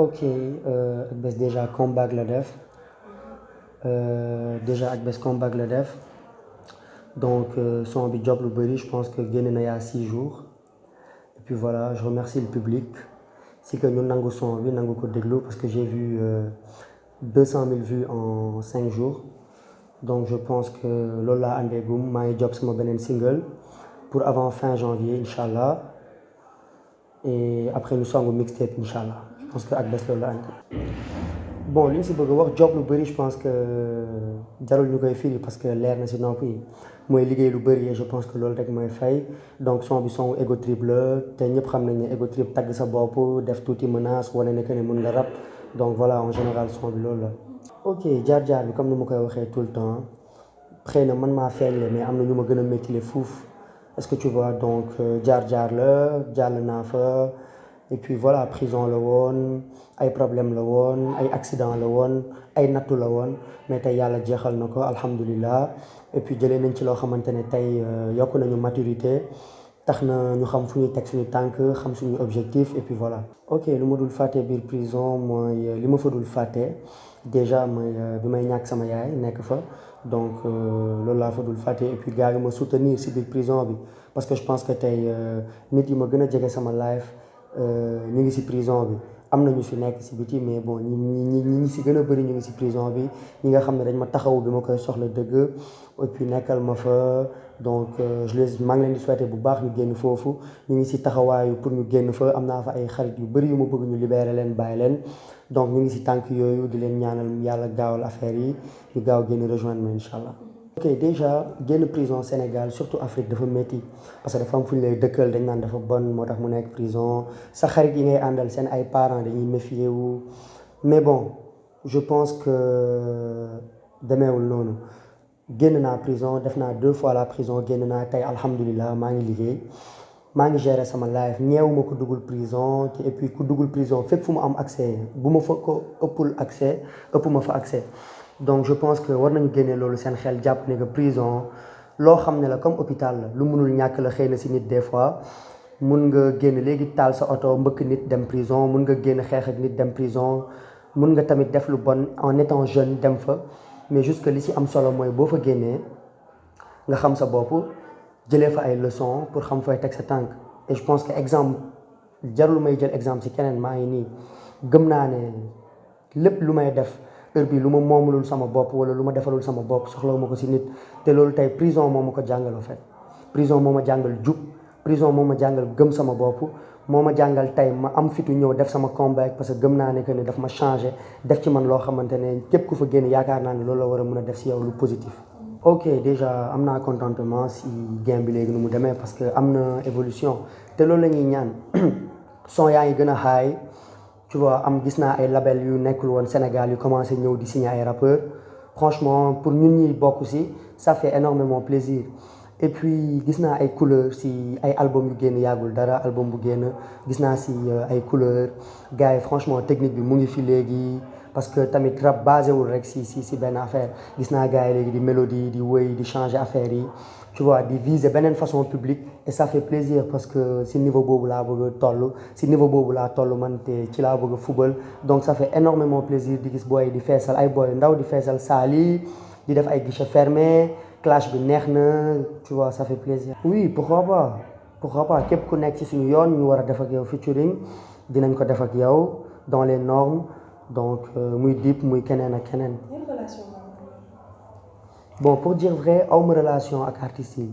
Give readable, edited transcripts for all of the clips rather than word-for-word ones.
ok ak bés déjà comeback la def déjà ak bés comeback la def donc son bi job lu bëri je pense que génn na yaa 6 jours et puis voilà je remercie le public si que ñu nangu son bi nangu ko déglu parce que j'ai vu 200 000 vues en 5 jours donc je pense que loolu laa àndeegum maa ngi job sama beneen single pour avant fin janvier incha allah et après ñu songu mixtape incha allah je pense que ak bés loolu la andi. bon li ñu si bëgg a wax job lu bëri je pense que jarul ñu koy firi parce que leer na si nopp yi mooy liggéey lu bëri et je pense que loolu rek mooy fay donc son bi son ego trip la te ñëpp xam nañ ne ego trip tagg sa bopp def tuuti menace wane ne que ne mën nga rap donc voilà en général son bi loolu la. ok jaar-jaar bi comme ni ma koy waxee tout le temps xëy na man maa feeñ la mais am na ñu ma gën a métti fuuf est-ce que tu vois donc jaar-jaar la jàll naa fa. et puis voilà prison la woon ay problème la woon ay accident la woon ay nattu la woon mais tey yàlla jeexal na ko alhamdulilah et puis jëlee nañ ci loo xamante ne tey yokk nañu maturité tax na ñu xam fu ñuy teg suñu tànk xam suñu objectif et puis voilà. ok lu ma dul fàtte biir prison mooy li ma fa dul fàtte déjà mooy bi may ñàkk sama yaay nekk fa donc loolu laa fa dul fàtte et puis gars yi ma soutenir si biir prison bi parce que je pense que tey nit yi ma gën a jege sama life ñu ngi ci prison bi am na ñu fi nekk ci biti mais bon ñi ci gën a bëri ñu ngi ci prison bi ñi nga xam ne dañ ma taxawu bi ma koy soxla dëgg et puis nekkal ma fa donc maa ngi leen di souhaiter bu baax ñu génn foofu ñu ngi ci taxawaayu pour ñu génn fa am naa fa ay xarit yu bëri yu ma bëgg ñu libérer leen bàyyi leen donc ñu ngi ci tànk yooyu di leen ñaanal yàlla gaawal affaire yi ñu gaaw génn rejoindre ma incha allah. ok déjà génn prison Sénégal surtout Afrique dafa métti parce que dafa am fu ñu lay dëkkal dañ naan dafa bon moo tax mu nekk prison sa xarit yi ngay àndal seen ay parents dañuy méfier wu mais bon je pense que demeewul noonu génn naa prison def naa 2 fois la prison génn naa tey alhamdulilah maa ngi liggéey maa ngi gérer sama life ñeewuma ko duggul prison et puis ku duggul prison fépp fu mu am accès bu ma fa ko ëppul accès ëpp ma fa accès. donc je pense que war nañu génne loolu seen xel jàpp ne que prison loo xam ne la comme hôpital la lu mënul ñàkk la xëy na si nit des fois mun nga génn léegi taal sa oto mbëkk nit dem prison mun nga génn xeex ak nit dem prison mun nga tamit def lu bon en étant jeune dem fa mais juste que li ci am solo mooy boo fa génnee nga xam sa bopp jëlee fa ay leçons pour xam fooy teg sa tànk et je pense que exemple jarul may jël exemple ci keneen maa ngi nii gëm naa ne lépp lu may def heure bi lu ma moomulul sama bopp wala lu ma defalul sama bopp soxlawu ma ko ci nit te loolu tey prison moo ma ko jàngal en fait prison moo ma jàngal jub prison moo ma jàngal gëm sama bopp moo ma jàngal tey ma am fitu ñëw def sama comeback parce que gëm naa ne que ne daf ma changé def ci man loo xamante ne képp ku fa génn yaakaar naa ne loolu la war a mën a def ci yow lu positif. ok déjà am naa contentement ci game bi léegi nu mu demee parce que am na évolution te loolu la ñuy ñaan son yaa ngi gën a high tu vois am gis naa ay label yu nekkul woon Sénégal yu commencé ñëw di signer ay rappeurs franchement pour ñun ñi bokk ci ça fait énormément plaisir et puis gis naa ay couleurs ci ay album yu génn yàggul dara album bu génn gis naa ci ay couleurs gars yi franchement technique bi mu ngi fi léegi parce que tamit rap basé wul rek ci benn affaire gis naa gars yi léegi di mélodie di wëy di changer affaire yi tu vois di viser beneen façon public et ça fait plaisir parce que ci niveau boobu laa bëgg a toll ci niveau boobu laa toll man te ci laa bëgg a football donc ça fait énormément plaisir di gis booy di feesal ay booy ndaw di feesal saal yi di def ay guichet fermé clash bi neex na tu vois ça fait plaisir. oui pourquoi pas képp ku nekk ci suñu yoon ñu war a def ak yow featuring dinañ ko def ak yow dans les normes donc muy Dip muy keneen ak keneen. bon pour dire vrai awma relation ak artistes yi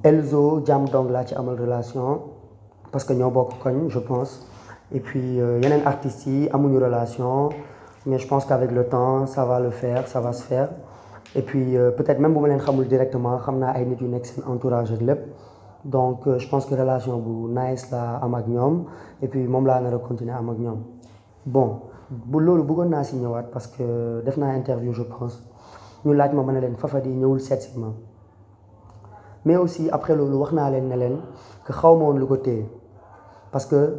Elzo Jam Dong laa ci amal relation parce que ñoo bokk koñ je pense et puis yeneen artistes yi amuñu relation mais je pense qu'avec le temps ça va le faire ça va se faire et puis peut-être même bu ma leen xamul directement xam naa ay nit yu nekk seen entourage ak lépp donc je pense que relation bu nice la am ak ñoom et puis moom laa nar a continuer am ak ñoom bon bu loolu bëggoon naa si ñëwaat parce que def naa interview je pense ñu laaj ma ne leen Fafady ñëwul seet si ma mais aussi après loolu wax naa leen ne leen que xaw ma woon lu ko téye parce que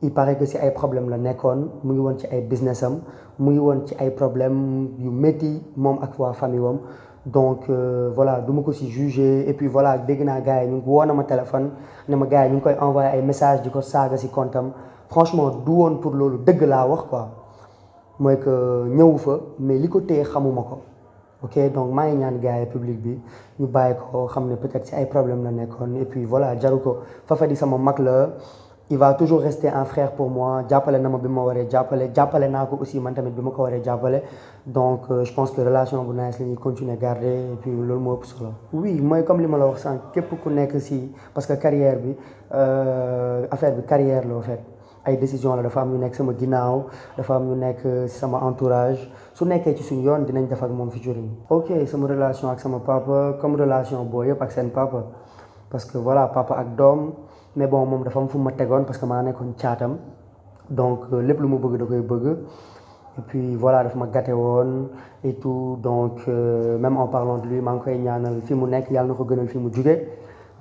il paraît que si ay problème la nekkoon mu ngi woon ci ay business am mu ngi woon ci ay problème yu métti moom ak waa famille wam donc voilà du ma ko si juger et puis voilà dégg naa gars yi ñu woo na ma téléphone ne ma gars yi ñu ngi koy envoyé ay message di ko saaga si comptam franchement du woon pour loolu dëgg laa wax quoi mooy que ñëwu fa mais li ko téye xamuma ko ok donc maa ngi ñaan gars yi public bi ñu bàyyi ko xam ne peut-être si ay problème la nekkoon et puis voilà jaru ko Fafadi sama mag la il va toujours rester un frère pour moi jàppale na ma bi ma waree jàppale naa ko aussi man tamit bi ma ko waree jàppale donc je pense que relation bu nice la ñuy continuer garder et puis loolu moo ëpp solo. oui mooy comme li ma la wax sànq képp ku nekk si parce que carrière bi affaire bi carrière la en fait ay décision la dafa am ñu nekk sama ginnaaw dafa am ñu nekk si sama entourage su nekkee ci suñu yoon dinañ def ak moom featuring. ok sama relation ak sama papa comme relation boo yëpp ak seen papa parce que voilà papa ak doom. mais bon moom dafa am fu ma tegoon parce que maa nekkoon caatam donc lépp lu ma bëgg da koy bëgg et puis voilà daf ma gâté woon et tout donc même en parlant de lui maa ngi koy ñaanal fi mu nekk yàlla na ko gënal fi mu jóge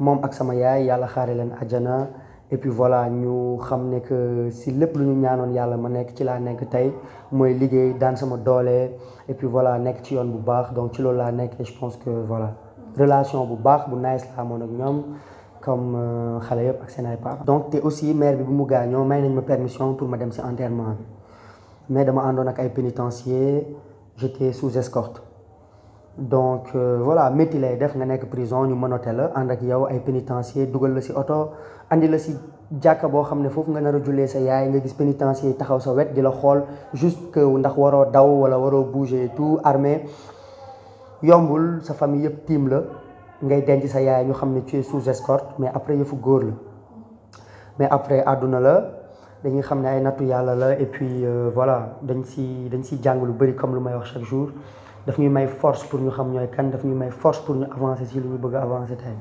moom ak sama yaay yàlla xaare leen àjjana et puis voilà ñu xam ne que si lépp lu ñu ñaanoon yàlla ma nekk ci laa nekk tey mooy liggéey daan sama doole et puis voilà nekk ci yoon bu baax donc ci loolu laa nekk et je pense que voilà relation bu baax bu nice la amoon ak ñoom comme xale yëpp ak seen ay papa donc te aussi mère bi bu mu gaañoo may nañ ma permission pour ma dem si enterrement bi mais dama àndoon ak ay pénitencier j'étais sous escorte donc voilà métti lay def nga nekk prison ñu menotté la ànd ak yow ay pénitencier dugal la si oto andi la si jàkka boo xam ne foofu nga nar a jullee sa yaay nga gis pénitencier taxaw sa wet di la xool juste que ndax waroo daw wala waroo bouger tout armé yombul sa famille yëpp tiim la ngay denc sa yaay ñu xam ne tu es sous escorte mais après yëfu góor la mais après àdduna la dañuy xam ne ay nattu yàlla la et puis voilà dañ si jàng lu bëri comme lu may wax chaque jour daf ñuy may force pour ñu xam ñooy kan daf ñuy may force pour ñu avancer si lu ñu bëgg a avancer tey